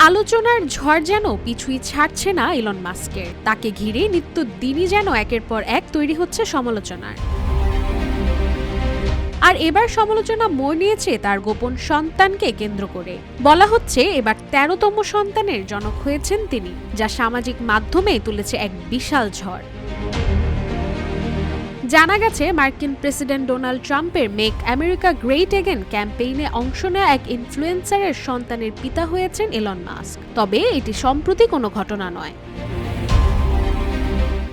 আলোচনার ঝড় যেন পিছুই ছাড়ছে না ইলন মাস্কের। তাকে ঘিরে নিত্যদিনই যেন একের পর এক তৈরি হচ্ছে সমালোচনার। আর এবার সমালোচনা মোড় নিয়েছে তার গোপন সন্তানকে কেন্দ্র করে। বলা হচ্ছে এবার ১৩তম সন্তানের জনক হয়েছেন তিনি, যা সামাজিক মাধ্যমে তুলেছে এক বিশাল ঝড়। জানা গেছে মার্কিন প্রেসিডেন্ট ডোনাল্ড ট্রাম্পের মেক আমেরিকা গ্রেট এগেন ক্যাম্পেইনে অংশ নেওয়া এক ইনফ্লুয়েন্সারের সন্তানের পিতা হয়েছেন ইলন মাস্ক। তবে এটি সম্প্রতি কোনো ঘটনা নয়।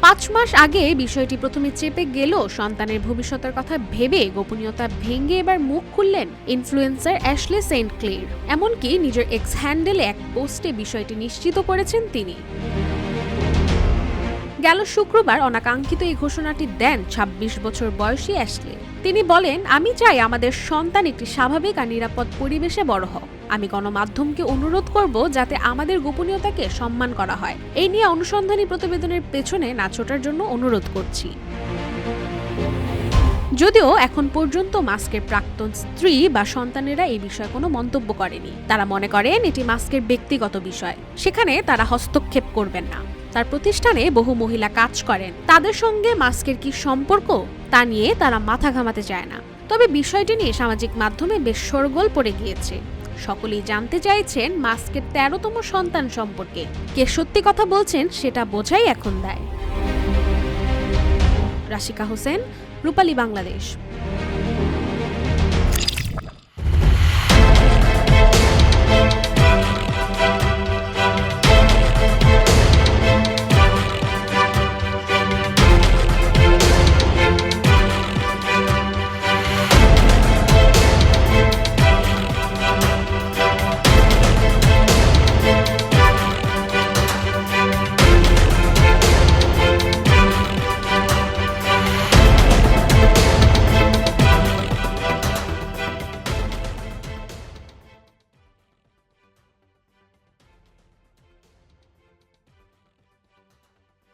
৫ মাস আগে বিষয়টি প্রথমে চেপে গেলেও সন্তানের ভবিষ্যতের কথা ভেবে গোপনীয়তা ভেঙে এবার মুখ খুললেন ইনফ্লুয়েন্সার অ্যাশলে সেন্ট ক্লের। এমনকি নিজের এক্স হ্যান্ডেলে এক পোস্টে বিষয়টি নিশ্চিত করেছেন তিনি। গেল শুক্রবার অনাকাঙ্ক্ষিত এই ঘোষণাটি দেন ২৬ বছর বয়সী অ্যাশলে। তিনি বলেন, আমি চাই আমাদের সন্তান একটি স্বাভাবিক আর নিরাপদ পরিবেশে বড় হোক। আমি গণমাধ্যমকে অনুরোধ করব যাতে আমাদের গোপনীয়তাকে সম্মান করা হয়। এই নিয়ে অনুসন্ধানী প্রতিবেদনের পেছনে না ছোটার জন্য অনুরোধ করছি। যদিও এখন পর্যন্ত মাস্কের প্রাক্তন স্ত্রী বা সন্তানেরা এই বিষয়ে কোনো মন্তব্য করেনি। তারা মনে করেন এটি মাস্কের ব্যক্তিগত বিষয়, সেখানে তারা হস্তক্ষেপ করবেন না। তার প্রতিষ্ঠানে বহু মহিলা কাজ করেন, তাদের সঙ্গে মাস্কের কি সম্পর্ক তা নিয়ে তারা মাথা ঘামাতে চায় না। তবে বিষয়টি নিয়ে সামাজিক মাধ্যমে বেশ শোরগোল পড়ে গিয়েছে। সকলেই জানতে চাইছেন মাস্কের ১৩তম সন্তান সম্পর্কে। কে সত্যি কথা বলছেন সেটা বোঝাই এখন দায়। রাশিকা হোসেন, রূপালী বাংলাদেশ।